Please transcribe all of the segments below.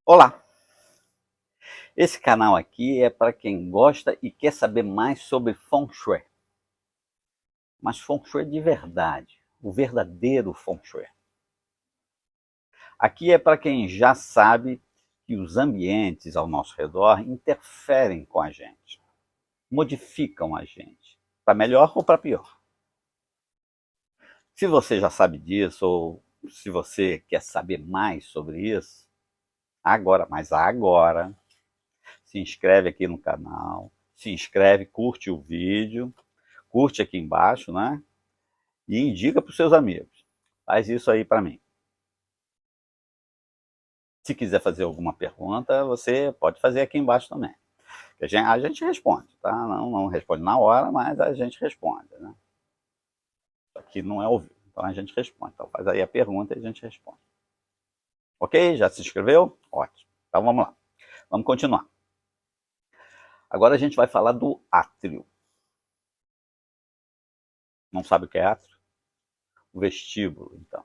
Olá! Esse canal aqui é para quem gosta e quer saber mais sobre Feng Shui. Mas Feng Shui de verdade, o verdadeiro Feng Shui. Aqui é para quem já sabe que os ambientes ao nosso redor interferem com a gente, modificam a gente, para melhor ou para pior. Se você já sabe disso ou se você quer saber mais sobre isso, agora, se inscreve aqui no canal, se inscreve, curte o vídeo, curte aqui embaixo, né? E indica para os seus amigos. Faz isso aí para mim. Se quiser fazer alguma pergunta, você pode fazer aqui embaixo também. A gente responde, tá? Não responde na hora, mas a gente responde, né? Aqui não é ao vivo, então a gente responde. Então faz aí a pergunta e a gente responde. Ok? Já se inscreveu? Ótimo. Então vamos lá. Vamos continuar. Agora a gente vai falar do átrio. Não sabe o que é átrio? O vestíbulo, então.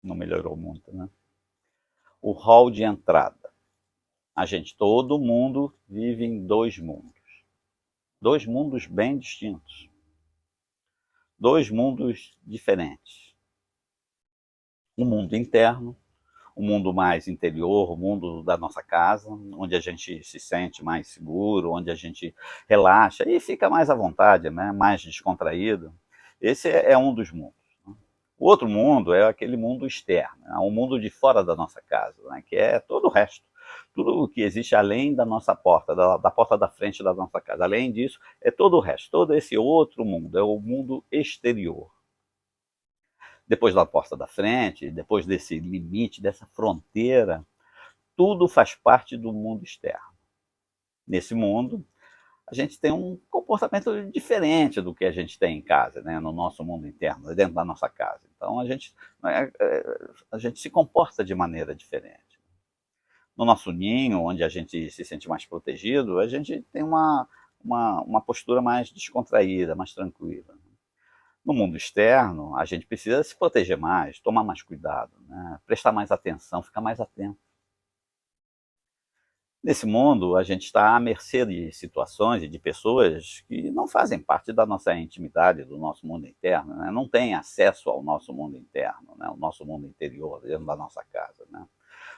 Não melhorou muito, né? O hall de entrada. Todo mundo vive em dois mundos. Dois mundos bem distintos. Dois mundos diferentes. Um mundo interno, um mundo mais interior, o mundo da nossa casa, onde a gente se sente mais seguro, onde a gente relaxa e fica mais à vontade, né? Mais descontraído. Esse é um dos mundos. O outro mundo é aquele mundo externo, é um mundo de fora da nossa casa, né? Que é todo o resto. Tudo o que existe além da nossa porta, da porta da frente da nossa casa. Além disso, é todo o resto, todo esse outro mundo, é o mundo exterior. Depois da porta da frente, depois desse limite, dessa fronteira, tudo faz parte do mundo externo. Nesse mundo, a gente tem um comportamento diferente do que a gente tem em casa, né? No nosso mundo interno, dentro da nossa casa. Então a gente se comporta de maneira diferente. No nosso ninho, onde a gente se sente mais protegido, a gente tem uma postura mais descontraída, mais tranquila. No mundo externo, a gente precisa se proteger mais, tomar mais cuidado, né? Prestar mais atenção, ficar mais atento. Nesse mundo, a gente está à mercê de situações e de pessoas que não fazem parte da nossa intimidade, do nosso mundo interno, né? Não têm acesso ao nosso mundo interno, né? O nosso mundo interior, dentro da nossa casa, né?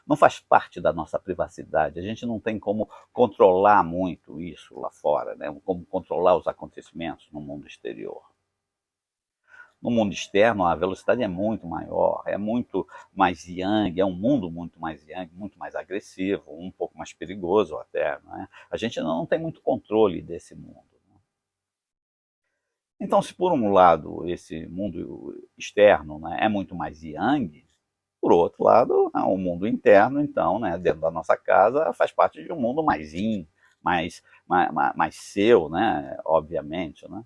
Não faz parte da nossa privacidade, a gente não tem como controlar muito isso lá fora, né? Como controlar os acontecimentos no mundo exterior. No mundo externo, a velocidade é muito maior, é muito mais yang, é um mundo muito mais yang, muito mais agressivo, um pouco mais perigoso até, né? A gente não tem muito controle desse mundo. Então, se por um lado esse mundo externo, né, é muito mais yang, por outro lado, o mundo interno, então, né, dentro da nossa casa, faz parte de um mundo mais yin, mais seu, né, obviamente, né?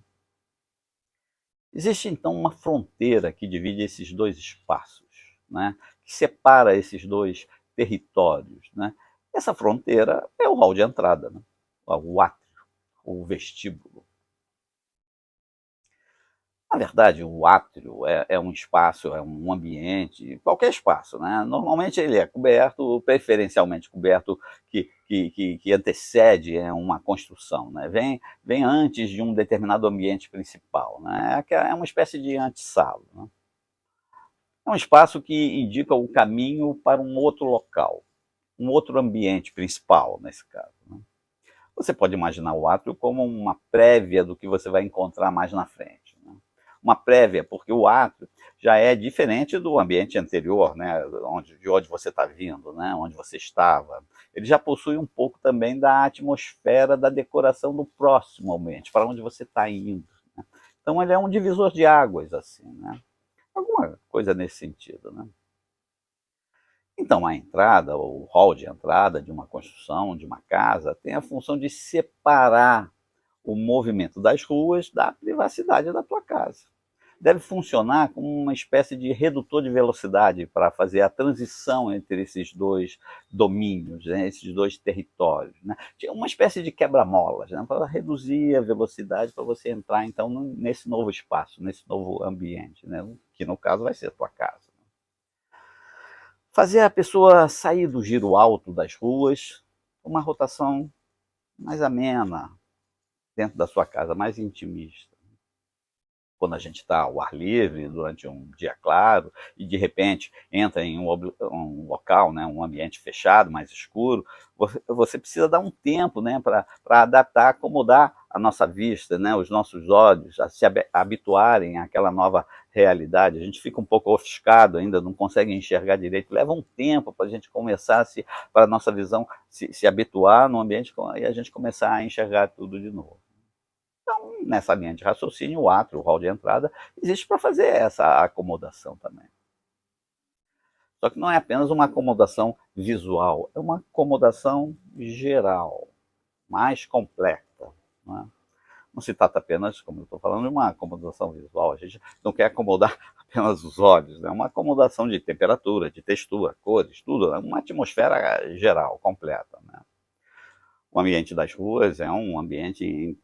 Existe então uma fronteira que divide esses dois espaços, né? Que separa esses dois territórios, né? Essa fronteira é o hall de entrada, né? O átrio, o vestíbulo. Na verdade, o átrio é um espaço, é um ambiente, qualquer espaço, né? Normalmente ele é coberto, preferencialmente coberto, que antecede uma construção, né? Vem antes de um determinado ambiente principal, né? É uma espécie de antessala, né? É um espaço que indica o caminho para um outro local, um outro ambiente principal, nesse caso, né? Você pode imaginar o átrio como uma prévia do que você vai encontrar mais na frente, né? Uma prévia, porque o átrio já é diferente do ambiente anterior, né? De onde você está vindo, né? Onde você estava. Ele já possui um pouco também da atmosfera, da decoração do próximo ambiente, para onde você está indo, né? Então ele é um divisor de águas, assim, né? Alguma coisa nesse sentido, né? Então, a entrada, o hall de entrada de uma construção, de uma casa, tem a função de separar o movimento das ruas da privacidade da tua casa. Deve funcionar como uma espécie de redutor de velocidade para fazer a transição entre esses dois domínios, né, esses dois territórios, né? Uma espécie de quebra-molas, né, para reduzir a velocidade para você entrar então nesse novo espaço, nesse novo ambiente, né, que no caso vai ser a tua casa. Fazer a pessoa sair do giro alto das ruas, uma rotação mais amena, dentro da sua casa, mais intimista. Quando a gente está ao ar livre, durante um dia claro, e de repente entra em um local, né, um ambiente fechado, mais escuro, você precisa dar um tempo, né, para adaptar, acomodar a nossa vista, né, os nossos olhos, a se habituarem àquela nova realidade. A gente fica um pouco ofuscado ainda, não consegue enxergar direito. Leva um tempo para a gente começar, para a nossa visão se habituar no ambiente e a gente começar a enxergar tudo de novo. Então, nessa linha de raciocínio, o átrio, o hall de entrada, existe para fazer essa acomodação também. Só que não é apenas uma acomodação visual, é uma acomodação geral, mais completa. Não é? Não se trata apenas, como eu estou falando, de uma acomodação visual. A gente não quer acomodar apenas os olhos, é uma acomodação de temperatura, de textura, cores, tudo, é uma atmosfera geral, completa. Né? O ambiente das ruas é um ambiente,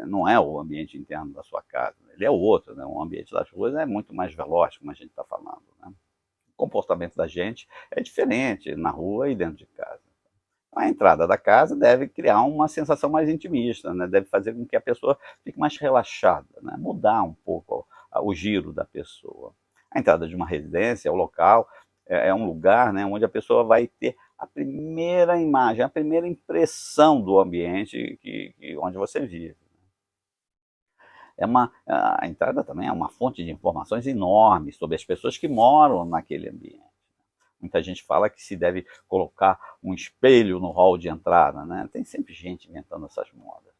não é o ambiente interno da sua casa, ele é outro, né? O ambiente das ruas é muito mais veloz, como a gente está falando. Né? O comportamento da gente é diferente na rua e dentro de casa. A entrada da casa deve criar uma sensação mais intimista, né? Deve fazer com que a pessoa fique mais relaxada, né? Mudar um pouco o giro da pessoa. A entrada de uma residência, o local, é um lugar, né, onde a pessoa vai ter a primeira imagem, a primeira impressão do ambiente onde você vive. A entrada também é uma fonte de informações enorme sobre as pessoas que moram naquele ambiente. Muita gente fala que se deve colocar um espelho no hall de entrada, né? Tem sempre gente inventando essas modas.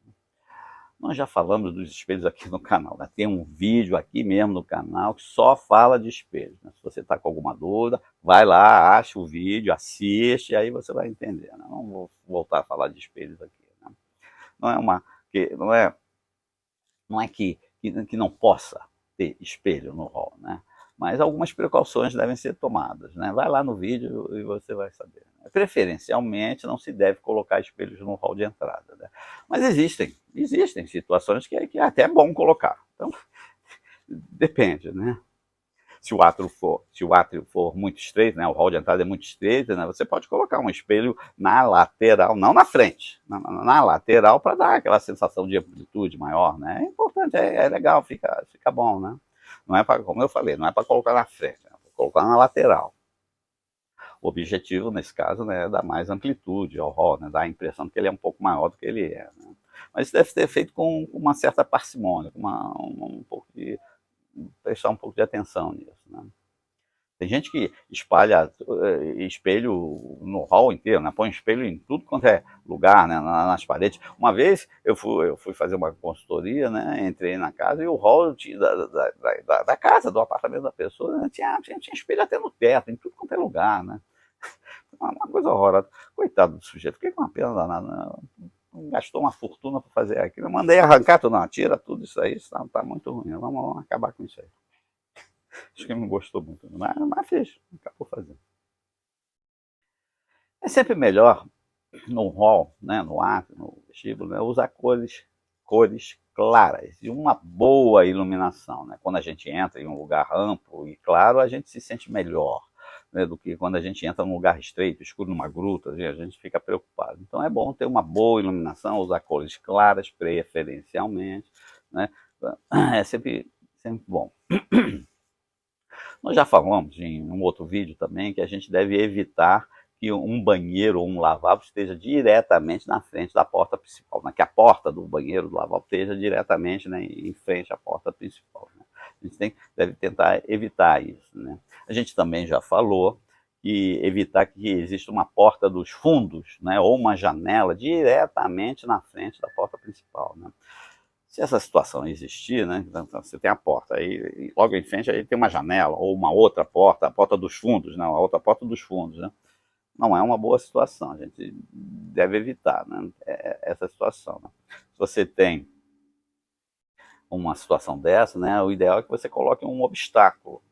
Nós já falamos dos espelhos aqui no canal, né? Tem um vídeo aqui mesmo no canal que só fala de espelhos. Né? Se você está com alguma dúvida, vai lá, acha o vídeo, assiste, e aí você vai entender. Né? Não vou voltar a falar de espelhos aqui. Né? Não é não é que não possa ter espelho no hall, né? Mas algumas precauções devem ser tomadas. Né? Vai lá no vídeo e você vai saber. Preferencialmente, não se deve colocar espelhos no hall de entrada. Né? Mas existem situações que até é bom colocar. Então, depende, né? Se o átrio for muito estreito, né, o hall de entrada é muito estreito, né, você pode colocar um espelho na lateral, não na frente, na lateral, para dar aquela sensação de amplitude maior. Né? É importante, é legal, fica bom. Né? Não é para, como eu falei, não é para colocar na frente, é para colocar na lateral. O objetivo, nesse caso, né, é dar mais amplitude ao hall, né, dar a impressão de que ele é um pouco maior do que ele é. Né? Mas isso deve ser feito com uma certa parcimônia, com prestar um pouco de atenção nisso. Né? Tem gente que espalha espelho no hall inteiro, né? Põe espelho em tudo quanto é lugar, né? Nas paredes. Uma vez eu fui fazer uma consultoria, né? Entrei na casa e o hall da casa, do apartamento da pessoa, né? tinha espelho até no teto, em tudo quanto é lugar. Né? Uma coisa horrorosa. Coitado do sujeito, fiquei com uma pena danada. Né? Gastou uma fortuna para fazer aquilo. Eu mandei arrancar tudo, não, tira tudo isso aí, isso tá muito ruim. Vamos acabar com isso aí. Acho que não gostou muito, mas fez, acabou fazendo. É sempre melhor no hall, né, no átrio, no vestíbulo, né, usar cores claras e uma boa iluminação. Né? Quando a gente entra em um lugar amplo e claro, a gente se sente melhor. Né, do que quando a gente entra num lugar estreito, escuro, numa gruta, a gente fica preocupado. Então é bom ter uma boa iluminação, usar cores claras, preferencialmente. Né? É sempre bom. Nós já falamos em um outro vídeo também que a gente deve evitar que um banheiro ou um lavabo esteja diretamente na frente da porta principal, né? Que a porta do banheiro, do lavabo, esteja diretamente, né, em frente à porta principal. Né? A gente deve tentar evitar isso. Né? A gente também já falou que evitar que exista uma porta dos fundos, né, ou uma janela diretamente na frente da porta principal. Né? Se essa situação existir, né, então você tem a porta, aí logo em frente aí tem uma janela, ou uma outra porta, a porta dos fundos, não, a outra porta dos fundos. Né? Não é uma boa situação, a gente deve evitar, né, essa situação. Né? Se você tem uma situação dessa, né, o ideal é que você coloque um obstáculo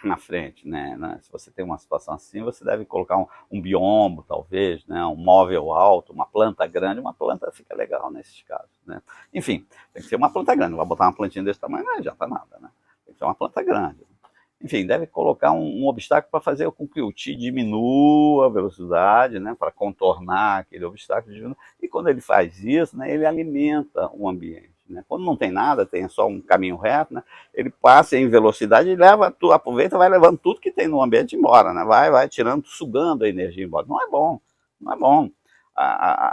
na frente. Né? Se você tem uma situação assim, você deve colocar um biombo, talvez, né? Um móvel alto, uma planta grande. Uma planta fica legal nesses casos. Né? Enfim, tem que ser uma planta grande. Não vai botar uma plantinha desse tamanho, não adianta nada. Né? Tem que ser uma planta grande. enfim, deve colocar um obstáculo para fazer com que o Qi diminua a velocidade, né, para contornar aquele obstáculo. E quando ele faz isso, né, ele alimenta o ambiente. Né? Quando não tem nada, tem só um caminho reto, né, ele passa em velocidade e leva, aproveita e vai levando tudo que tem no ambiente embora. Né? Vai tirando, sugando a energia embora. Não é bom, não é bom.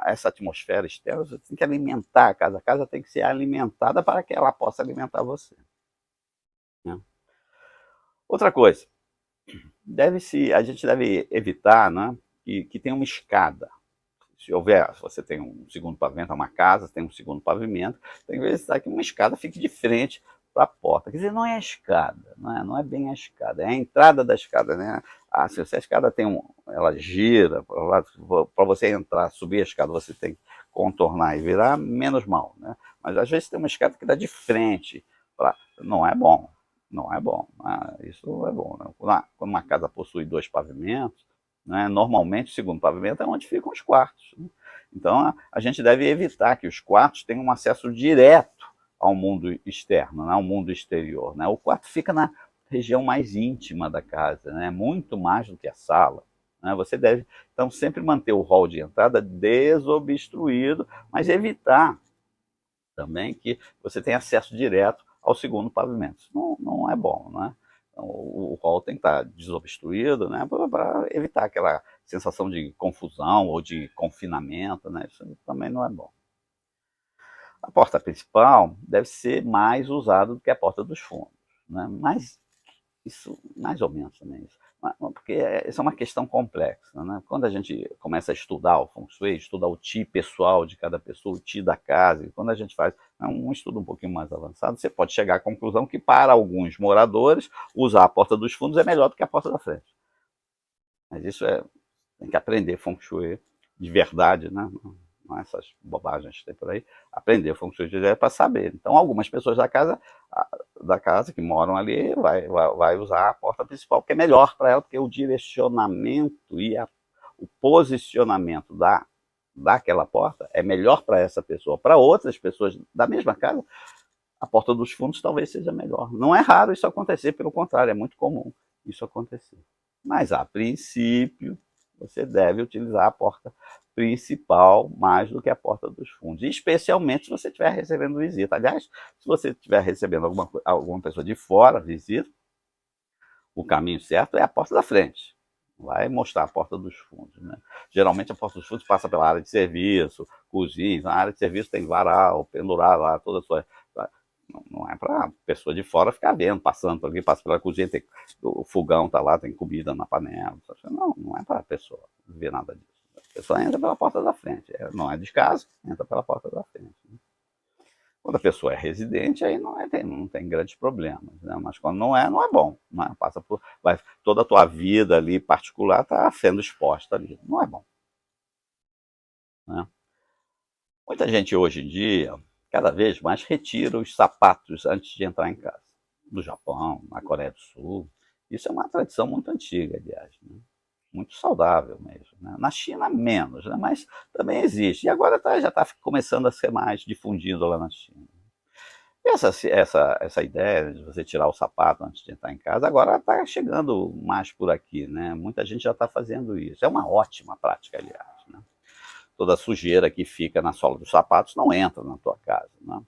Essa atmosfera externa, você tem que alimentar a casa tem que ser alimentada para que ela possa alimentar você. Né? Outra coisa, a gente deve evitar, né, que tenha uma escada. Se você tem um segundo pavimento, é uma casa, tem um segundo pavimento, tem que evitar que uma escada fique de frente para a porta. Quer dizer, não é a escada, não é bem a escada, é a entrada da escada, né? Se a escada ela gira, para você entrar, subir a escada, você tem que contornar e virar, menos mal, né? Mas às vezes tem uma escada que dá de frente, não é bom. Não é bom, isso não é bom. Né? Quando uma casa possui 2 pavimentos, né, normalmente o segundo pavimento é onde ficam os quartos. Né? Então a gente deve evitar que os quartos tenham um acesso direto ao mundo externo, né, ao mundo exterior. Né? O quarto fica na região mais íntima da casa, né, muito mais do que a sala. Né? Você deve, então, sempre manter o hall de entrada desobstruído, mas evitar também que você tenha acesso direto ao segundo pavimento. Isso não é bom, né? Então, o hall tem que estar desobstruído, né, para evitar aquela sensação de confusão ou de confinamento, né? Isso também não é bom. A porta principal deve ser mais usada do que a porta dos fundos, né? Mas isso, mais ou menos também, isso. Porque isso é uma questão complexa. Né? Quando a gente começa a estudar o Feng Shui, estudar o Qi pessoal de cada pessoa, o Qi da casa, e quando a gente faz um estudo um pouquinho mais avançado, você pode chegar à conclusão que, para alguns moradores, usar a porta dos fundos é melhor do que a porta da frente. Mas isso tem que aprender Feng Shui de verdade, né? Não essas bobagens que tem por aí, aprender Feng Shui de verdade para saber. Então, algumas pessoas da casa que moram ali vai usar a porta principal, que é melhor para ela, porque o direcionamento e o posicionamento daquela porta é melhor para essa pessoa. Para outras pessoas da mesma casa, a porta dos fundos talvez seja melhor. Não é raro isso acontecer, pelo contrário, é muito comum isso acontecer. Mas, a princípio, você deve utilizar a porta principal mais do que a porta dos fundos, especialmente se você estiver recebendo visita. Aliás, se você estiver recebendo alguma pessoa de fora, visita, o caminho certo é a porta da frente. Vai mostrar a porta dos fundos. Né? Geralmente a porta dos fundos passa pela área de serviço, cozinha. Na área de serviço tem varal, pendurar lá, toda a sua... Não é para pessoa de fora ficar vendo, passando por aqui, passa pela cozinha, o fogão está lá, tem comida na panela. Não é para a pessoa ver nada disso. A pessoa entra pela porta da frente. Não é descaso, entra pela porta da frente. Né? Quando a pessoa é residente, aí não tem grandes problemas. Né? Mas quando não é bom. Não é? Toda a tua vida ali particular está sendo exposta ali. Não é bom. Né? Muita gente hoje em dia, cada vez mais, retira os sapatos antes de entrar em casa. No Japão, na Coreia do Sul. Isso é uma tradição muito antiga, aliás. Né? Muito saudável mesmo. Né? Na China, menos, né? Mas também existe. E agora já está começando a ser mais difundido lá na China. E essa ideia de você tirar o sapato antes de entrar em casa, agora está chegando mais por aqui. Né? Muita gente já está fazendo isso. É uma ótima prática, aliás. Né? Toda a sujeira que fica na sola dos sapatos não entra na tua casa. Né?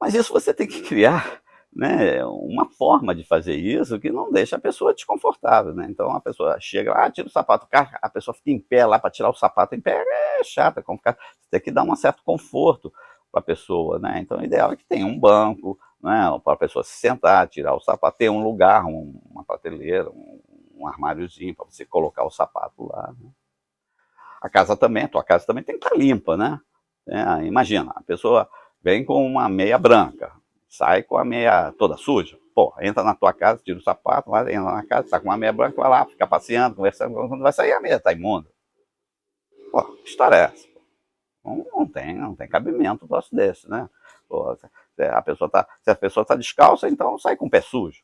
Mas isso você tem que criar, né, uma forma de fazer isso que não deixa a pessoa desconfortável. Né? Então a pessoa chega lá, tira o sapato, a pessoa fica em pé lá para tirar o sapato em pé, é chata, você tem que dar um certo conforto para a pessoa. Né? Então o ideal é que tenha um banco, né, para a pessoa se sentar, tirar o sapato, ter um lugar, uma prateleira, um armáriozinho para você colocar o sapato lá. Né? A tua casa também tem que estar limpa, né? Imagina, a pessoa vem com uma meia branca, sai com a meia toda suja. Pô, entra na tua casa, tira o sapato, entra na casa, tá com uma meia branca, vai lá, fica passeando, conversando, quando vai sair a meia tá imunda. Pô, que história é essa? Não tem cabimento um troço desse, né? Pô, se a pessoa tá descalça, então sai com o pé sujo.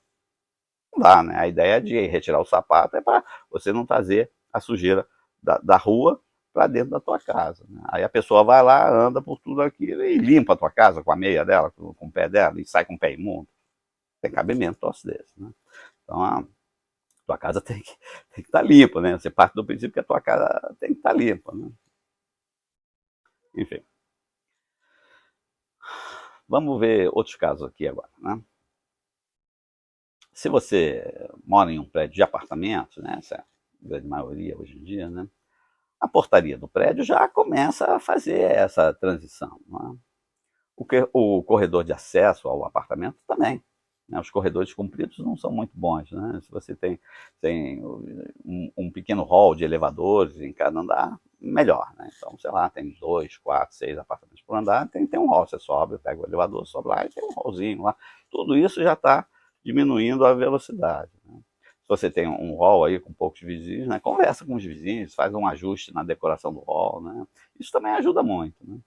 Não dá, né? A ideia de retirar o sapato é para você não trazer a sujeira da rua para dentro da tua casa. Né? Aí a pessoa vai lá, anda por tudo aquilo e limpa a tua casa com a meia dela, com o pé dela, e sai com o pé imundo. tem cabimento um troço desse, né? Então, a tua casa tem que estar limpa, né? Você parte do princípio que a tua casa tem que estar limpa, né? Enfim. Vamos ver outros casos aqui agora, né? Se você mora em um prédio de apartamentos, né? Essa é a grande maioria hoje em dia, né? A portaria do prédio já começa a fazer essa transição, né? O corredor de acesso ao apartamento também, né? Os corredores compridos não são muito bons, né? Se você tem um pequeno hall de elevadores em cada andar, melhor, né? Então, sei lá, tem 2, 4, 6 apartamentos por andar, tem um hall, você sobe, pega o elevador, sobe lá e tem um hallzinho lá. Tudo isso já está diminuindo a velocidade, né? Se você tem um hall aí com poucos vizinhos, né? Conversa com os vizinhos, faz um ajuste na decoração do hall, né? Isso também ajuda muito, né?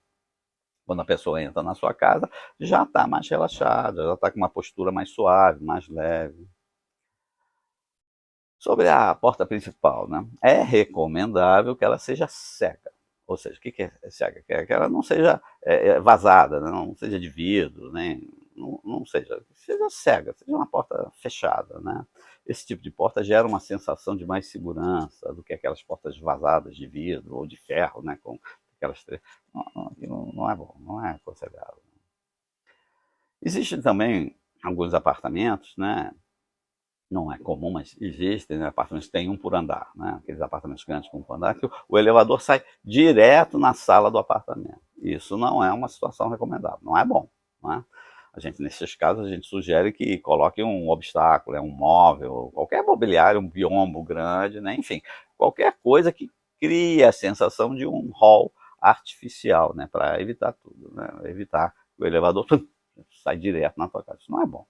Quando a pessoa entra na sua casa, já está mais relaxada, já está com uma postura mais suave, mais leve. Sobre a porta principal, né? É recomendável que ela seja cega. Ou seja, o que é cega? Que ela não seja vazada, né? Não seja de vidro, né? Não seja cega, seja uma porta fechada, né? Esse tipo de porta gera uma sensação de mais segurança do que aquelas portas vazadas de vidro ou de ferro, né? Com aquelas não é bom, não é aconselhável. Existem também alguns apartamentos, né? Não é comum, mas existem, né, apartamentos que tem um por andar, né? Aqueles apartamentos grandes com um por andar, que o elevador sai direto na sala do apartamento. Isso não é uma situação recomendável, não é bom, né? A gente, nesses casos, a gente sugere que coloque um obstáculo, um móvel, qualquer mobiliário, um biombo grande, né? Enfim, qualquer coisa que crie a sensação de um hall artificial, né? Para evitar tudo, né? Evitar que o elevador sai direto na tua casa. Isso não é bom.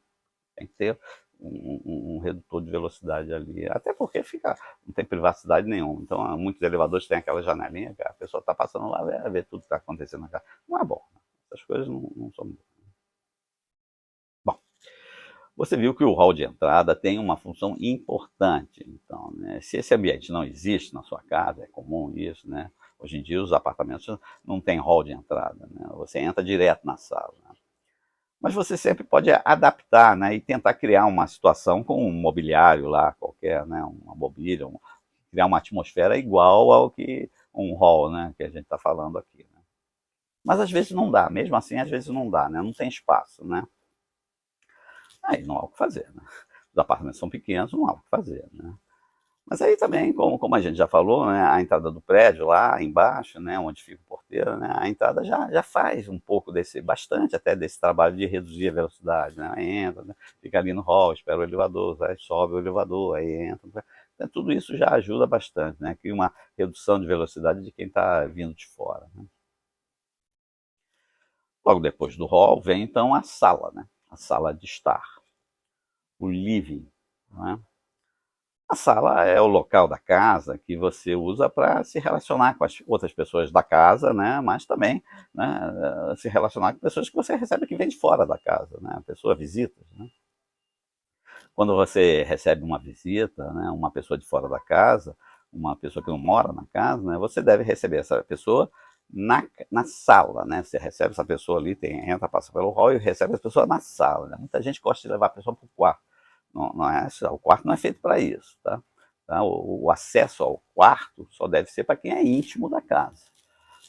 Tem que ter um redutor de velocidade ali, até porque não tem privacidade nenhuma. Então, muitos elevadores têm aquela janelinha que a pessoa está passando lá, vê tudo que está acontecendo na casa. Não é bom, né? Essas coisas não são boas. Bom, você viu que o hall de entrada tem uma função importante. Então, né, se esse ambiente não existe na sua casa, é comum isso, né? Hoje em dia os apartamentos não têm hall de entrada, né? Você entra direto na sala, né? Mas você sempre pode adaptar, né, e tentar criar uma situação com um mobiliário lá qualquer, né, uma mobília, criar uma atmosfera igual ao que um hall, né, que a gente está falando aqui, né? Mas às vezes não dá, mesmo assim às vezes não dá, né, não tem espaço, né? Aí não há o que fazer, né? Os apartamentos são pequenos, não há o que fazer, né? Mas aí também, como a gente já falou, né, a entrada do prédio lá embaixo, né, onde fica o porteiro, né, a entrada já faz um pouco bastante até desse trabalho de reduzir a velocidade, né? Entra, né, fica ali no hall, espera o elevador, aí sobe o elevador, aí entra. Então, tudo isso já ajuda bastante, né? Cria uma redução de velocidade de quem está vindo de fora, né? Logo depois do hall vem então a sala, né? A sala de estar, o living, né? A sala é o local da casa que você usa para se relacionar com as outras pessoas da casa, né? Mas também, né, se relacionar com pessoas que você recebe que vêm de fora da casa, né? A pessoa visita, né? Quando você recebe uma visita, né, uma pessoa de fora da casa, uma pessoa que não mora na casa, né, você deve receber essa pessoa na sala, né? Você recebe essa pessoa ali, entra, passa pelo hall e recebe essa pessoa na sala, né? Muita gente gosta de levar a pessoa para o quarto. Não é, o quarto não é feito para isso, tá? O acesso ao quarto só deve ser para quem é íntimo da casa,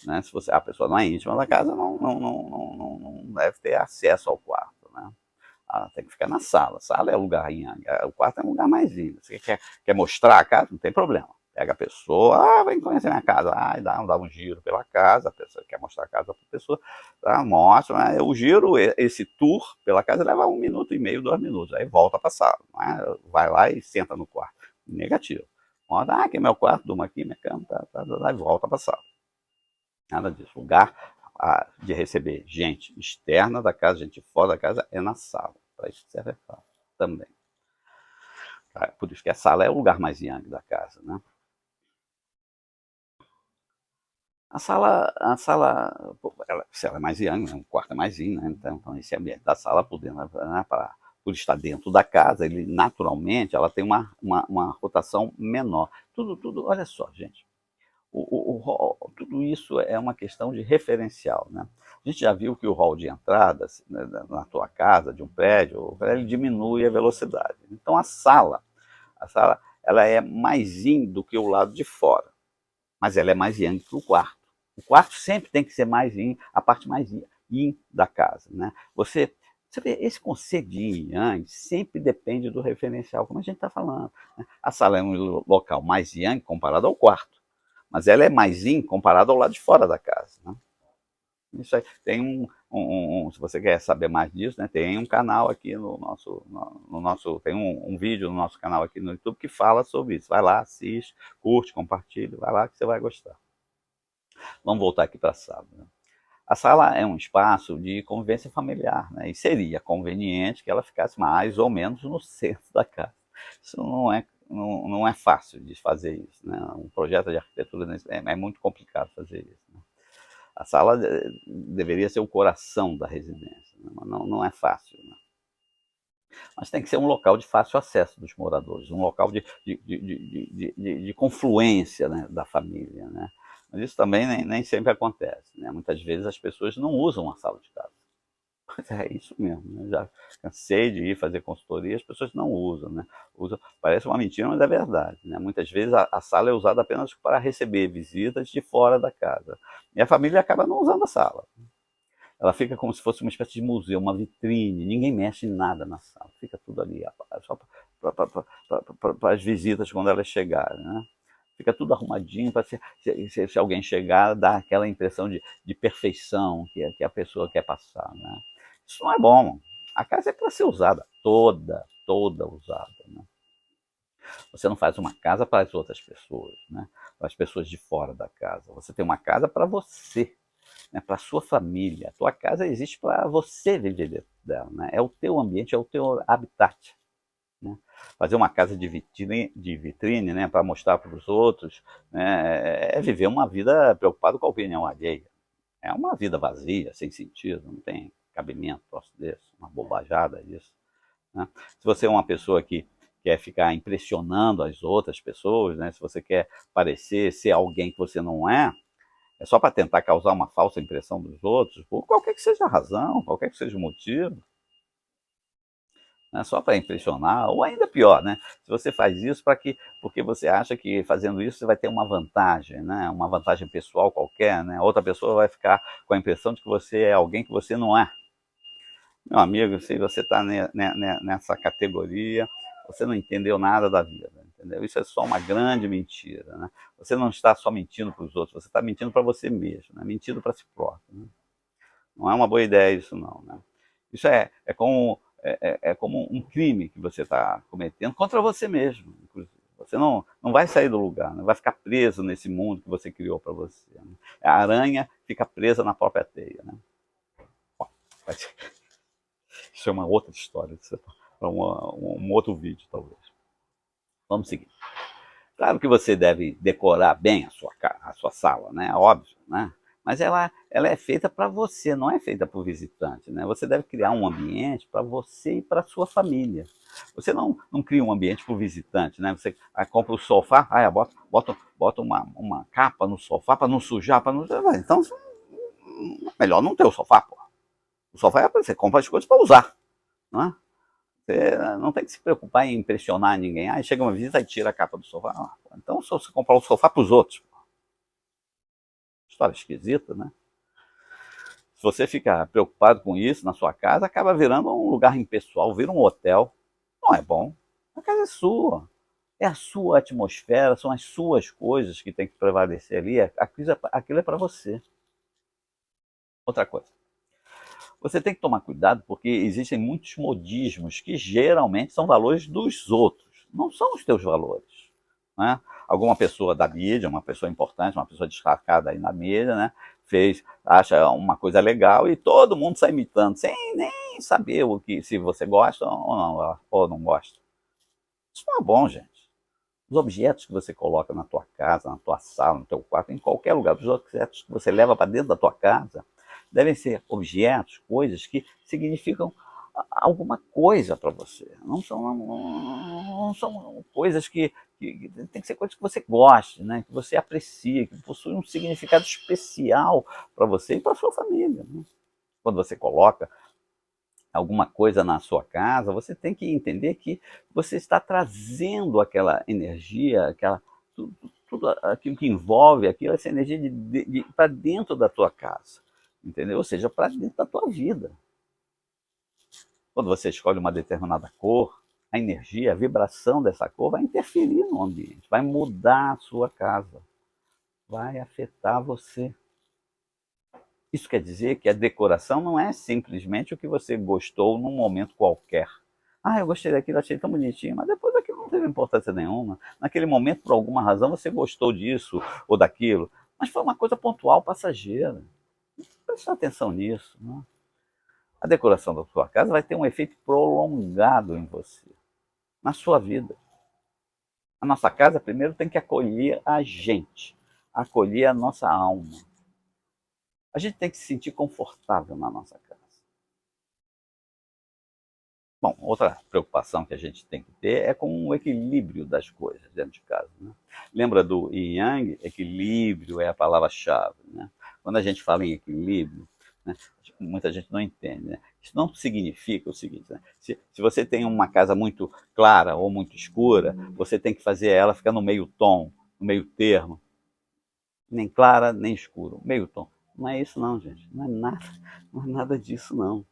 né? Se a pessoa não é íntima da casa, não deve ter acesso ao quarto, né? Ela tem que ficar na sala. A sala é o lugar, o quarto é um lugar mais lindo. Você quer mostrar a casa? Não tem problema. Pega a pessoa, vem conhecer minha casa, dá um giro pela casa, a pessoa quer mostrar a casa para a pessoa, tá? Mostra, né? O giro, esse tour pela casa leva 1 minuto e meio, 2 minutos, aí volta para a sala, né? Vai lá e senta no quarto. Negativo. Mostra, aqui é meu quarto, durmo aqui, minha cama, e volta para a sala. Nada disso. Lugar de receber gente externa da casa, gente fora da casa, é na sala. Para isso serve a sala também. Por isso que a sala é o lugar mais yang da casa, né? Se ela é mais yang, né? O quarto é mais yin, né? Então esse ambiente da sala, por estar dentro da casa, ele naturalmente ela tem uma rotação menor. Tudo, olha só, gente. Tudo isso é uma questão de referencial, né? A gente já viu que o hall de entrada, né, na tua casa, de um prédio, ele diminui a velocidade. Então a sala ela é mais in do que o lado de fora, mas ela é mais yang que o quarto. O quarto sempre tem que ser mais yin, a parte mais yin da casa, né? Você vê, esse conceito de yin e yang sempre depende do referencial, como a gente está falando, né? A sala é um local mais yang comparado ao quarto, mas ela é mais yin comparado ao lado de fora da casa, né? Isso aí. Tem se você quer saber mais disso, né, tem um canal aqui tem um vídeo no nosso canal aqui no YouTube que fala sobre isso. Vai lá, assiste, curte, compartilha, vai lá que você vai gostar. Vamos voltar aqui para a sala, né? A sala é um espaço de convivência familiar, né? E seria conveniente que ela ficasse mais ou menos no centro da casa. Isso não é fácil de fazer isso, né? Um projeto de arquitetura é muito complicado fazer isso, né? A sala deveria ser o coração da residência, né? Mas não é fácil, né? Mas tem que ser um local de fácil acesso dos moradores, um local de confluência, né, da família, né? Mas isso também nem sempre acontece, né? Muitas vezes as pessoas não usam a sala de casa. Mas é isso mesmo, né? Já cansei de ir fazer consultoria, as pessoas não usam, né? Parece uma mentira, mas é verdade, né? Muitas vezes a sala é usada apenas para receber visitas de fora da casa. E a família acaba não usando a sala. Ela fica como se fosse uma espécie de museu, uma vitrine, ninguém mexe em nada na sala, fica tudo ali, só para as visitas quando elas chegarem, né? Fica tudo arrumadinho para se alguém chegar, dar aquela impressão de perfeição que a pessoa quer passar, né? Isso não é bom. A casa é para ser usada, toda usada, né? Você não faz uma casa para as outras pessoas, né? Para as pessoas de fora da casa. Você tem uma casa para você, né? Para a sua família. A tua casa existe para você viver dentro dela, né? É o teu ambiente, é o teu habitat, né? Fazer uma casa de vitrine, né, para mostrar para os outros, né, é viver uma vida preocupado com a opinião alheia. É uma vida vazia, sem sentido, não tem cabimento troço desse, uma bobajada isso, né? Se você é uma pessoa que quer ficar impressionando as outras pessoas, né, se você quer parecer ser alguém que você não é só para tentar causar uma falsa impressão dos outros, por qualquer que seja a razão, qualquer que seja o motivo, né, só para impressionar, ou ainda pior, né? Se você faz isso porque você acha que fazendo isso você vai ter uma vantagem, né? Uma vantagem pessoal qualquer, né? Outra pessoa vai ficar com a impressão de que você é alguém que você não é. Meu amigo, se você está nessa categoria, você não entendeu nada da vida, entendeu? Isso é só uma grande mentira, né? Você não está só mentindo para os outros, você está mentindo para você mesmo, né? Mentindo para si próprio, né? Não é uma boa ideia isso não, né? Isso é como um crime que você está cometendo contra você mesmo, inclusive. Você não vai sair do lugar, não vai ficar preso nesse mundo que você criou para você, né? A aranha fica presa na própria teia, né? Isso é uma outra história, para um outro vídeo, talvez. Vamos seguir. Claro que você deve decorar bem a sua sala, né? Óbvio, né? Mas ela é feita para você, não é feita para o visitante, né? Você deve criar um ambiente para você e para a sua família. Você não cria um ambiente para o visitante, né? Você compra o sofá, bota uma capa no sofá para não sujar, para não... Então, melhor não ter o sofá, pô. O sofá é para você compra as coisas para usar, não é? Você não tem que se preocupar em impressionar ninguém. Aí chega uma visita e tira a capa do sofá. Ah, então só você comprar o sofá para os outros. História esquisita, né? Se você ficar preocupado com isso na sua casa, acaba virando um lugar impessoal, vira um hotel. Não é bom. A casa é sua. É a sua atmosfera, são as suas coisas que tem que prevalecer ali. Aquilo é para você. Outra coisa. Você tem que tomar cuidado porque existem muitos modismos que geralmente são valores dos outros, não são os teus valores, né? Alguma pessoa da mídia, uma pessoa importante, uma pessoa destacada aí na mídia, né, acha uma coisa legal e todo mundo sai imitando, sem nem saber se você gosta ou não gosta. Isso não é bom, gente. Os objetos que você coloca na tua casa, na tua sala, no teu quarto, em qualquer lugar, os objetos que você leva para dentro da tua casa, devem ser objetos, coisas que significam alguma coisa para você. Não são coisas que tem que ser coisas que você goste, né? Que você aprecie, que possuem um significado especial para você e para sua família. Né? Quando você coloca alguma coisa na sua casa, você tem que entender que você está trazendo aquela energia, tudo aquilo que envolve aquilo, essa energia para dentro da tua casa, entendeu? Ou seja, para dentro da tua vida. Quando você escolhe uma determinada cor, a energia, a vibração dessa cor vai interferir no ambiente, vai mudar a sua casa, vai afetar você. Isso quer dizer que a decoração não é simplesmente o que você gostou num momento qualquer. Ah, eu gostei daquilo, achei tão bonitinho, mas depois aquilo não teve importância nenhuma. Naquele momento, por alguma razão, você gostou disso ou daquilo, mas foi uma coisa pontual, passageira. Preste atenção nisso. Né? A decoração da sua casa vai ter um efeito prolongado em você, na sua vida. A nossa casa primeiro tem que acolher a gente, acolher a nossa alma. A gente tem que se sentir confortável na nossa casa. Bom, outra preocupação que a gente tem que ter é com o equilíbrio das coisas dentro de casa. Né? Lembra do Yin Yang? Equilíbrio é a palavra-chave. Né? Quando a gente fala em equilíbrio, né, muita gente não entende. Né? Isso não significa o seguinte: né? Se você tem uma casa muito clara ou muito escura, você tem que fazer ela ficar no meio tom, no meio termo. Nem clara, nem escuro, meio tom. Não é isso não, gente. Não é nada disso não.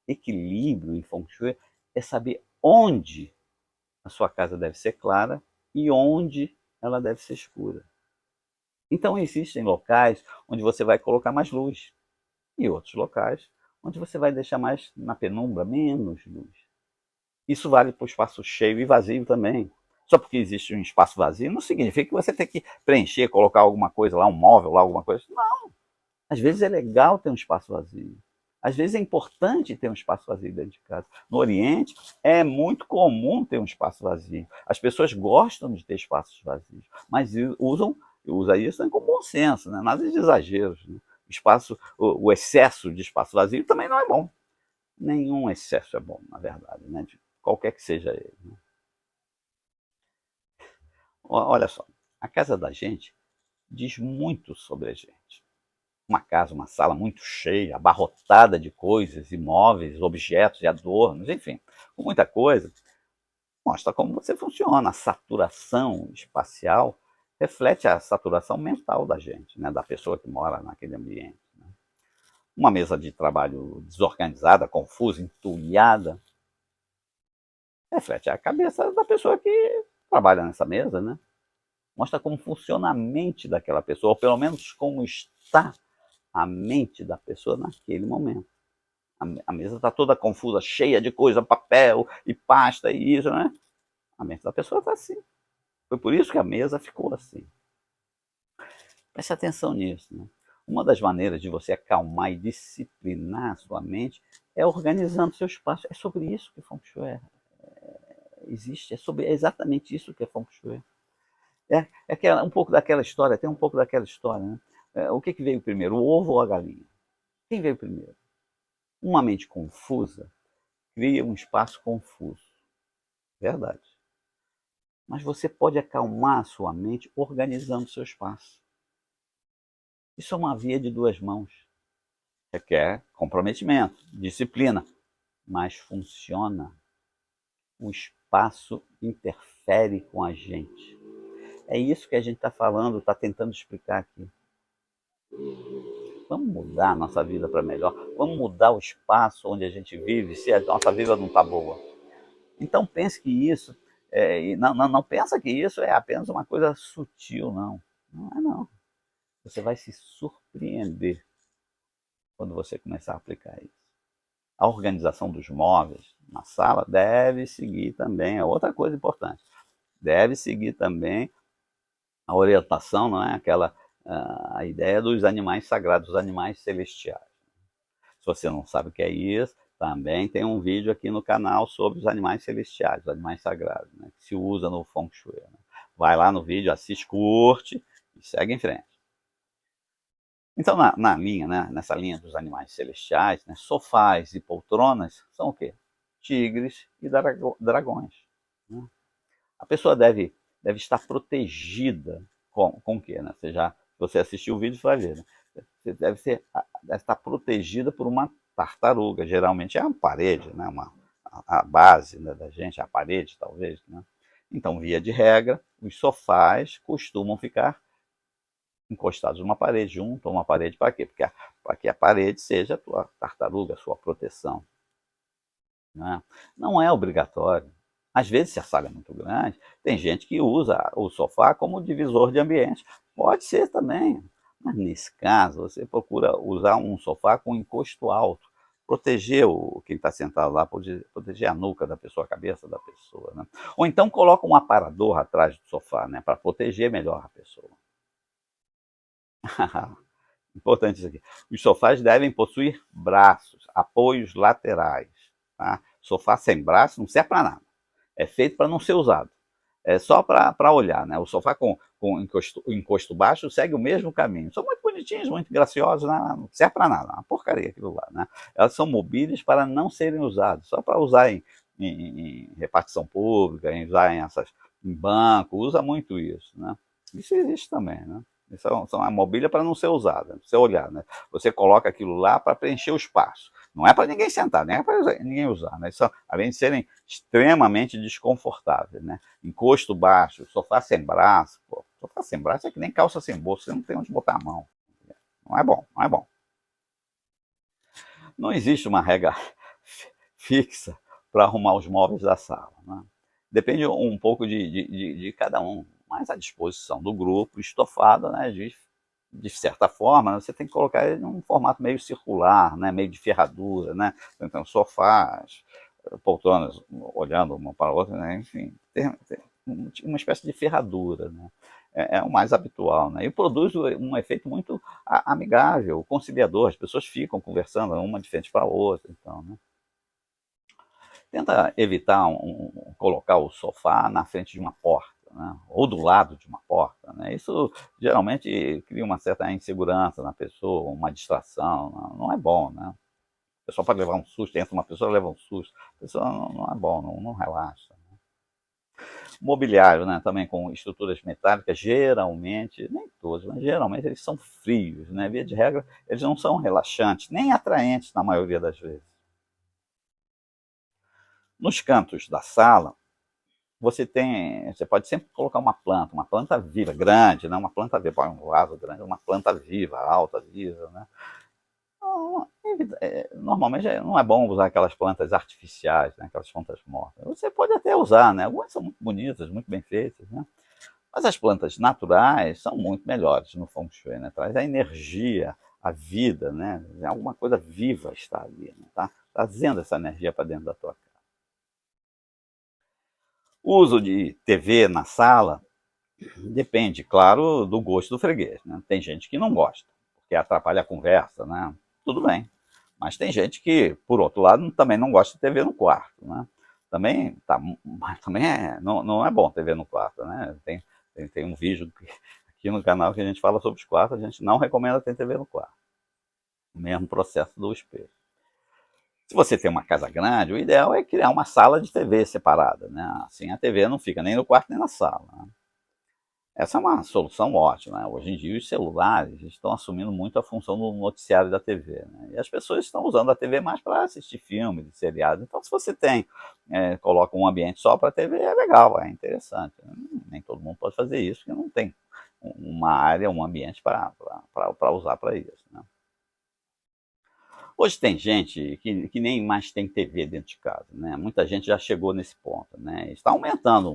Equilíbrio em Feng Shui é saber onde a sua casa deve ser clara e onde ela deve ser escura. Então existem locais onde você vai colocar mais luz e outros locais onde você vai deixar mais na penumbra, menos luz. Isso vale para o espaço cheio e vazio também. Só porque existe um espaço vazio não significa que você tem que preencher, colocar alguma coisa lá, um móvel lá, alguma coisa. Não. Às vezes é legal ter um espaço vazio. Às vezes é importante ter um espaço vazio dentro de casa. No Oriente é muito comum ter um espaço vazio. As pessoas gostam de ter espaços vazios, mas usa isso com bom senso, né? Nada de exageros. Né? O excesso de espaço vazio também não é bom. Nenhum excesso é bom, na verdade, né? De qualquer que seja ele. Né? Olha só, a casa da gente diz muito sobre a gente. Uma casa, uma sala muito cheia, abarrotada de coisas, imóveis, objetos e adornos, enfim, com muita coisa, mostra como você funciona. A saturação espacial reflete a saturação mental da gente, né, da pessoa que mora naquele ambiente. Né? Uma mesa de trabalho desorganizada, confusa, entulhada, reflete a cabeça da pessoa que trabalha nessa mesa, né? Mostra como funciona a mente daquela pessoa, ou pelo menos como está a mente da pessoa naquele momento. A mesa está toda confusa, cheia de coisa, papel e pasta e isso, né? A mente da pessoa está assim. Foi por isso que a mesa ficou assim. Preste atenção nisso. Né? Uma das maneiras de você acalmar e disciplinar a sua mente é organizando seu espaço. É sobre isso que Feng Shui existe. É exatamente isso que é Feng Shui. Um pouco daquela história, tem um pouco daquela história. Né? O que veio primeiro, o ovo ou a galinha? Quem veio primeiro? Uma mente confusa cria um espaço confuso. Verdade. Mas você pode acalmar a sua mente organizando seu espaço. Isso é uma via de duas mãos. Requer comprometimento, disciplina, mas funciona. O espaço interfere com a gente. É isso que a gente está falando, está tentando explicar aqui. Vamos mudar a nossa vida para melhor. Vamos mudar o espaço onde a gente vive, se a nossa vida não está boa. Então pense que isso, não pensa que isso é apenas uma coisa sutil, não. Não é não. Você vai se surpreender quando você começar a aplicar isso. A organização dos móveis na sala deve seguir também, é outra coisa importante, deve seguir também a orientação, não é? A ideia dos animais sagrados, os animais celestiais. Se você não sabe o que é isso, também tem um vídeo aqui no canal sobre os animais celestiais, os animais sagrados, né, que se usa no Feng Shui. Né? Vai lá no vídeo, assiste, curte e segue em frente. Então, na linha, né, nessa linha dos animais celestiais, né, sofás e poltronas são o quê? tigres e dragões, né? A pessoa deve estar protegida com o quê, né? Se você assistiu o vídeo, você vai ver, né? Você deve estar protegida por uma tartaruga. Geralmente é uma parede, né? A base, né, da gente, a parede talvez, né? Então, via de regra, os sofás costumam ficar encostados numa parede, junto a uma parede. Para quê? Para que a parede seja a tua tartaruga, a sua proteção, né? Não é obrigatório. Às vezes, se a sala é muito grande, tem gente que usa o sofá como divisor de ambiente. Pode ser também, mas nesse caso, você procura usar um sofá com encosto alto, proteger quem está sentado lá, proteger a nuca da pessoa, a cabeça da pessoa, né? Ou então coloca um aparador atrás do sofá, né, para proteger melhor a pessoa. Importante isso aqui. Os sofás devem possuir braços, apoios laterais. Tá? Sofá sem braço não serve para nada. É feito para não ser usado. É só para olhar, né? O sofá com encosto baixo segue o mesmo caminho. São muito bonitinhos, muito graciosos, né? Não serve para nada. Uma porcaria aquilo lá, né? Elas são mobílias para não serem usadas, só para usar em repartição pública, em banco, usa muito isso, né? Isso existe também, né? São a mobília para não ser usada, para você olhar, né? Você coloca aquilo lá para preencher o espaço. Não é para ninguém sentar, nem é para ninguém usar, né? São, além de serem extremamente desconfortáveis, né? Encosto baixo, sofá sem braço. Pô, sofá sem braço é que nem calça sem bolso, você não tem onde botar a mão. Não é bom, não é bom. Não existe uma regra fixa para arrumar os móveis da sala, né? Depende um pouco de cada um, mas à disposição do grupo, estofado, né? De certa forma, você tem que colocar ele num formato meio circular, né? Meio de ferradura, né? Então, sofás, poltronas olhando uma para a outra, né? Enfim, tem uma espécie de ferradura, né? É o mais habitual, né? E produz um efeito muito amigável, conciliador. As pessoas ficam conversando uma de frente para a outra, então, né? Tenta evitar colocar o sofá na frente de uma porta, né? Ou do lado de uma porta, né? Isso geralmente cria uma certa insegurança na pessoa, uma distração, não é bom, né? A pessoa pode levar um susto, entra uma pessoa, leva um susto, a pessoa não é bom, não relaxa. Mobiliário, né, também com estruturas metálicas, geralmente, nem todos, mas geralmente eles são frios, né? Via de regra, eles não são relaxantes, nem atraentes na maioria das vezes. Nos cantos da sala, você pode sempre colocar uma planta viva, grande, né? Uma planta viva, um vaso grande, uma planta viva, alta, viva, né? Normalmente não é bom usar aquelas plantas artificiais, né? Aquelas plantas mortas. Você pode até usar, né? Algumas são muito bonitas, muito bem feitas, né? Mas as plantas naturais são muito melhores no Feng Shui, né? Traz a energia, a vida, né? Alguma coisa viva está ali, né? Tá trazendo essa energia para dentro da tua casa. O uso de TV na sala depende, claro, do gosto do freguês, né? Tem gente que não gosta, porque atrapalha a conversa, né? Tudo bem. Mas tem gente que, por outro lado, também não gosta de TV no quarto, né? Não é bom TV no quarto, né? Tem um vídeo aqui no canal que a gente fala sobre os quartos, a gente não recomenda ter TV no quarto. O mesmo processo do espelho. Se você tem uma casa grande, o ideal é criar uma sala de TV separada, né? Assim a TV não fica nem no quarto nem na sala, né? Essa é uma solução ótima, né? Hoje em dia os celulares estão assumindo muito a função do noticiário da TV, né? E as pessoas estão usando a TV mais para assistir filmes, seriados. Então, se você coloca um ambiente só para a TV, é legal, é interessante. Nem todo mundo pode fazer isso, porque não tem uma área, um ambiente para usar para isso, né? Hoje tem gente que nem mais tem TV dentro de casa, né? Muita gente já chegou nesse ponto, né? Está aumentando,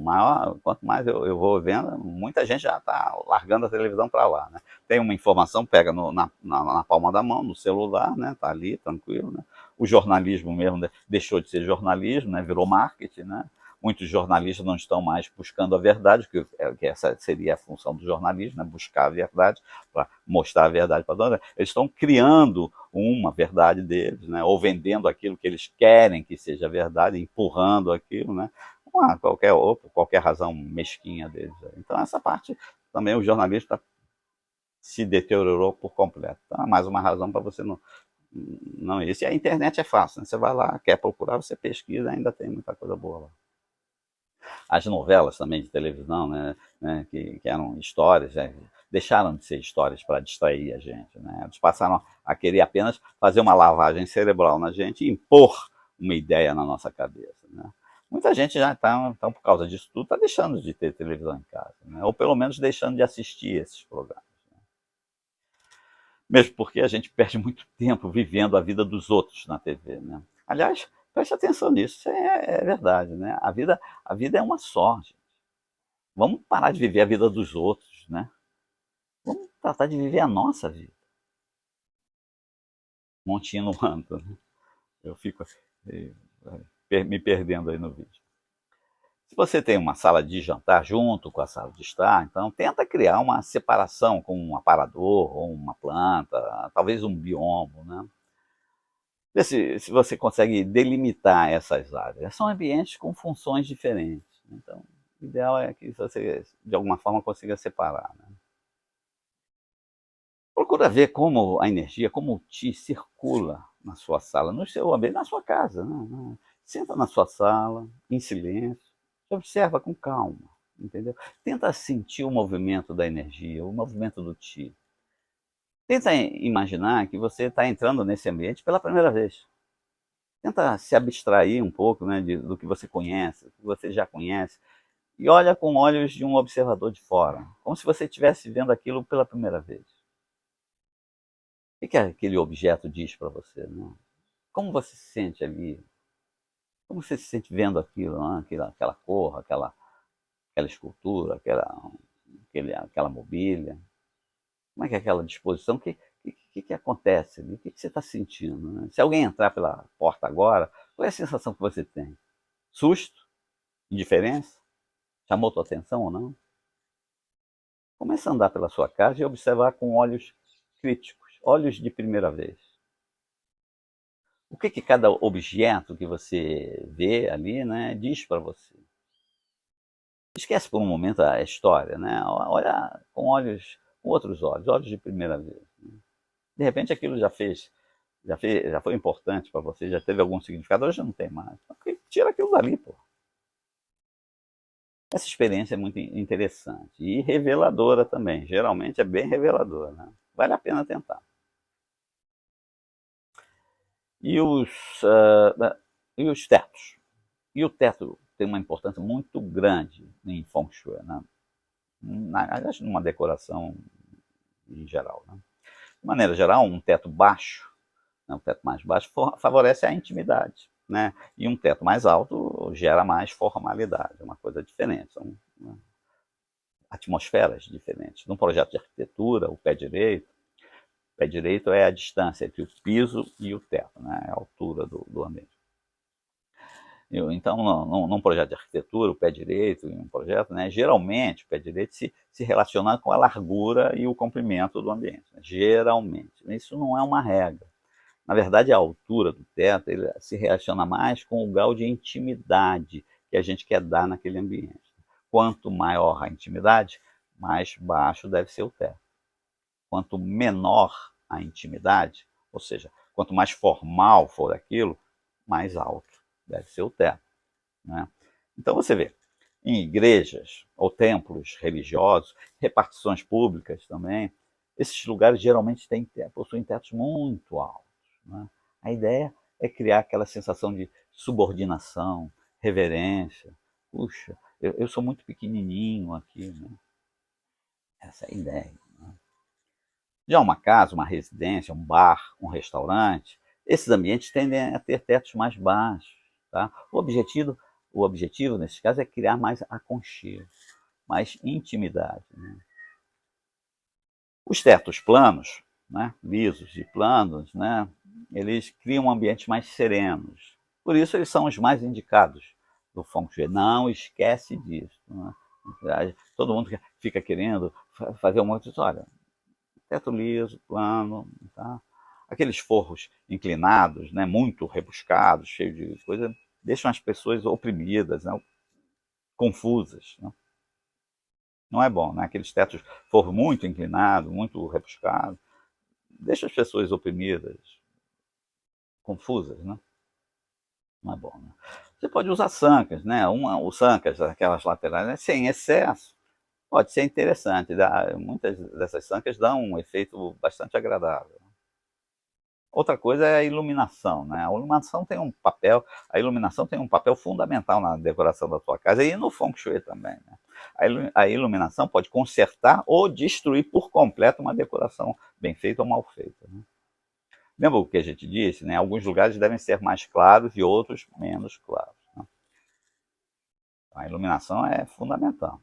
quanto mais eu vou vendo, muita gente já está largando a televisão para lá, né? Tem uma informação, pega na palma da mão, no celular, né? Tá ali, tranquilo, né? O jornalismo mesmo deixou de ser jornalismo, né? Virou marketing, né? Muitos jornalistas não estão mais buscando a verdade, que essa seria a função do jornalismo, né? Buscar a verdade, para mostrar a verdade para todos. Eles estão criando uma verdade deles, né? Ou vendendo aquilo que eles querem que seja verdade, empurrando aquilo, né? Qualquer razão mesquinha deles. Então essa parte também o jornalista se deteriorou por completo. Então é mais uma razão para você Não, esse a internet é fácil, né? Você vai lá, quer procurar, você pesquisa, ainda tem muita coisa boa lá. As novelas também de televisão, né, que eram histórias, né, deixaram de ser histórias para distrair a gente. Né? Eles passaram a querer apenas fazer uma lavagem cerebral na gente e impor uma ideia na nossa cabeça. Né? Muita gente já está, então, por causa disso tudo, está deixando de ter televisão em casa, né? Ou pelo menos deixando de assistir esses programas. Mesmo porque a gente perde muito tempo vivendo a vida dos outros na TV. Né? Aliás, preste atenção nisso, isso é verdade. Né? A vida é uma só, gente. Vamos parar de viver a vida dos outros, né? Vamos tratar de viver a nossa vida. Continuando, né? Eu fico me perdendo aí no vídeo. Se você tem uma sala de jantar junto com a sala de estar, então tenta criar uma separação com um aparador ou uma planta, talvez um biomo, né? Vê se você consegue delimitar essas áreas. São ambientes com funções diferentes. Então, o ideal é que você, de alguma forma, consiga separar. Né? Procura ver como a energia, como o Qi circula na sua sala, no seu ambiente, na sua casa. Né? Senta na sua sala, em silêncio, observa com calma, entendeu? Tenta sentir o movimento da energia, o movimento do Qi. Tenta imaginar que você está entrando nesse ambiente pela primeira vez. Tenta se abstrair um pouco, né, do que você conhece, do que você já conhece, e olha com olhos de um observador de fora, como se você estivesse vendo aquilo pela primeira vez. O que aquele objeto diz para você? Né? Como você se sente ali? Como você se sente vendo aquilo? Né? Aquela cor, aquela escultura, aquela mobília? Como é que é aquela disposição? O que acontece ali? O que você está sentindo? Né? Se alguém entrar pela porta agora, qual é a sensação que você tem? Susto? Indiferença? Chamou tua atenção ou não? Comece a andar pela sua casa e observar com olhos críticos, olhos de primeira vez. O que cada objeto que você vê ali, né, diz para você? Esquece por um momento a história, né? Olha com outros olhos, olhos de primeira vez. Né? De repente aquilo já foi importante para você, já teve algum significado, hoje não tem mais. Então, tira aquilo dali, pô. Essa experiência é muito interessante e reveladora também. Geralmente é bem reveladora, né? Vale a pena tentar. E e os tetos? E o teto tem uma importância muito grande em Feng Shui, né? Numa decoração em geral. Né? De maneira geral, um teto baixo, né, um teto mais baixo, favorece a intimidade. Né? E um teto mais alto gera mais formalidade, é uma coisa diferente. São, né, atmosferas diferentes. Num projeto de arquitetura, o pé direito é a distância entre o piso e o teto, né? A altura do ambiente. Então, num projeto de arquitetura, o pé direito, em um projeto, né, geralmente o pé direito se relaciona com a largura e o comprimento do ambiente. Né, geralmente. Isso não é uma regra. Na verdade, a altura do teto ele se relaciona mais com o grau de intimidade que a gente quer dar naquele ambiente. Quanto maior a intimidade, mais baixo deve ser o teto. Quanto menor a intimidade, ou seja, quanto mais formal for aquilo, mais alto deve ser o teto. Né? Então você vê, em igrejas ou templos religiosos, repartições públicas também, esses lugares geralmente possuem tetos muito altos. Né? A ideia é criar aquela sensação de subordinação, reverência. Puxa, eu sou muito pequenininho aqui. Né? Essa é a ideia. Né? Já uma casa, uma residência, um bar, um restaurante, esses ambientes tendem a ter tetos mais baixos. Tá? O objetivo, nesse caso, é criar mais aconchego, mais intimidade. Né? Os tetos planos, né, lisos e planos, né, eles criam ambientes mais serenos. Por isso, eles são os mais indicados do Feng Shui. Não esquece disso. Né? Todo mundo fica querendo fazer um monte de olha, teto liso, plano, tá? Aqueles forros inclinados, né, muito rebuscados, cheios de coisa, deixam as pessoas oprimidas, né, confusas. Né? Não é bom, né? Aqueles tetos forro muito inclinado, muito rebuscado, deixa as pessoas oprimidas, confusas, né? Não é bom, né? Você pode usar sancas, né? O sancas, aquelas laterais, né? Sem excesso, pode ser interessante. Muitas dessas sancas dão um efeito bastante agradável. Outra coisa é a iluminação, né? A iluminação tem um papel fundamental na decoração da sua casa e no Feng Shui também, né? A iluminação pode consertar ou destruir por completo uma decoração bem feita ou mal feita, né? Lembra o que a gente disse, né? Alguns lugares devem ser mais claros e outros menos claros, né? A iluminação é fundamental.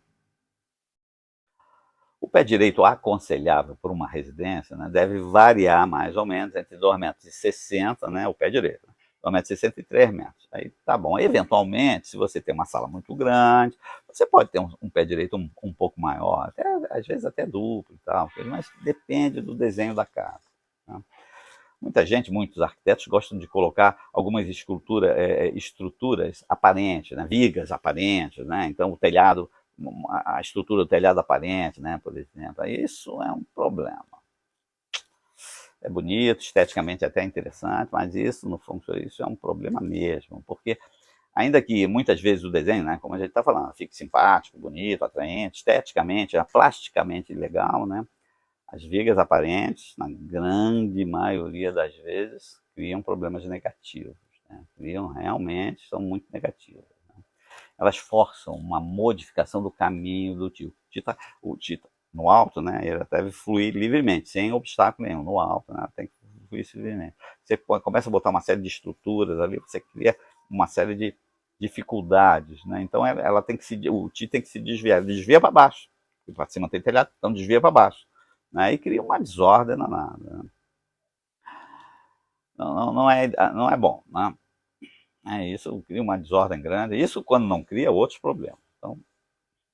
O pé direito aconselhável por uma residência, né, deve variar mais ou menos entre 2,60 m, né, o pé direito, 2,63 m. Aí tá bom. Eventualmente, se você tem uma sala muito grande, você pode ter um pé direito um pouco maior, até, às vezes até duplo e tal, mas depende do desenho da casa, né? Muita gente, muitos arquitetos gostam de colocar algumas estruturas aparentes, né? Vigas aparentes, né? Então o telhado, a estrutura do telhado aparente, né? Por exemplo, isso é um problema. É bonito, esteticamente até interessante, mas isso no Feng Shui, isso é um problema mesmo, porque ainda que muitas vezes o desenho, né, como a gente está falando, fique simpático, bonito, atraente, esteticamente, plasticamente legal, né? As vigas aparentes, na grande maioria das vezes, criam problemas negativos, né? Realmente, são muito negativas, né? Elas forçam uma modificação do caminho do tio. O tita no alto, né, ele deve fluir livremente, sem obstáculo nenhum. No alto, né, tem que fluir livremente. Você começa a botar uma série de estruturas ali, você cria uma série de dificuldades, né? Então o tio tem que se desviar, ele desvia para baixo, porque para cima tem telhado, então desvia para baixo, né? E cria uma desordem danada. Não é bom, né? Isso cria uma desordem grande. Isso, quando não cria, outros problemas. Então,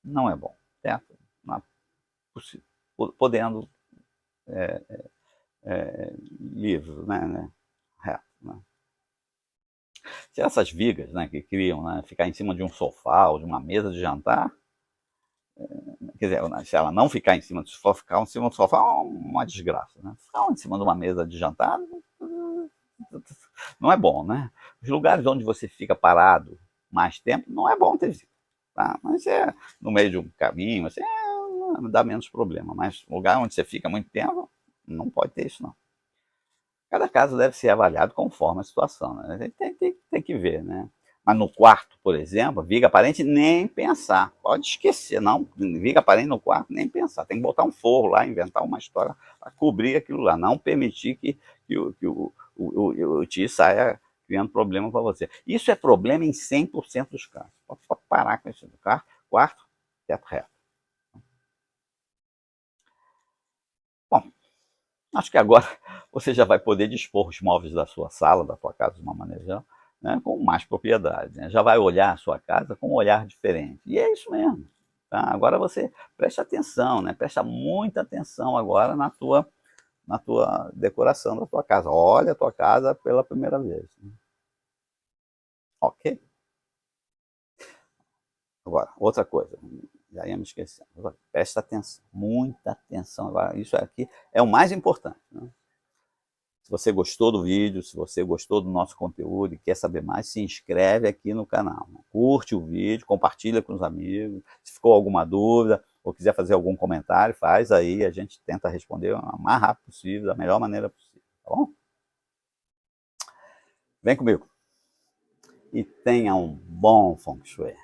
não é bom, certo? Não é possível. Podendo livre, né? Reto, né? Se essas vigas, né, que criam, né, ficar em cima de um sofá ou de uma mesa de jantar, quer dizer, se ela não ficar em cima do sofá, ficar em cima do sofá é uma desgraça, né? Ficar em cima de uma mesa de jantar não é bom, né? Os lugares onde você fica parado mais tempo, não é bom ter visita, tá? Mas no meio de um caminho, assim, dá menos problema. Mas lugar onde você fica muito tempo, não pode ter isso, não. Cada caso deve ser avaliado conforme a situação, né? A gente tem que ver, né? Mas no quarto, por exemplo, viga aparente, nem pensar. Pode esquecer, não. Viga aparente no quarto, nem pensar. Tem que botar um forro lá, inventar uma história para cobrir aquilo lá. Não permitir que o tio saia criando problema para você. Isso é problema em 100% dos casos. Pode parar com isso. Quarto, teto reto. Bom, acho que agora você já vai poder dispor os móveis da sua sala, da sua casa de uma maneira geral, né, com mais propriedade, né? Já vai olhar a sua casa com um olhar diferente. E é isso mesmo. Tá? Agora você preste atenção, né? Presta muita atenção agora na tua decoração da tua casa. Olha a tua casa pela primeira vez, né? Ok? Agora, outra coisa, já ia me esquecendo. Agora, presta atenção, muita atenção. Agora, isso aqui é o mais importante, né? Se você gostou do vídeo, se você gostou do nosso conteúdo e quer saber mais, se inscreve aqui no canal. Curte o vídeo, compartilha com os amigos. Se ficou alguma dúvida ou quiser fazer algum comentário, faz aí. A gente tenta responder o mais rápido possível, da melhor maneira possível. Tá bom? Vem comigo. E tenha um bom Feng Shui.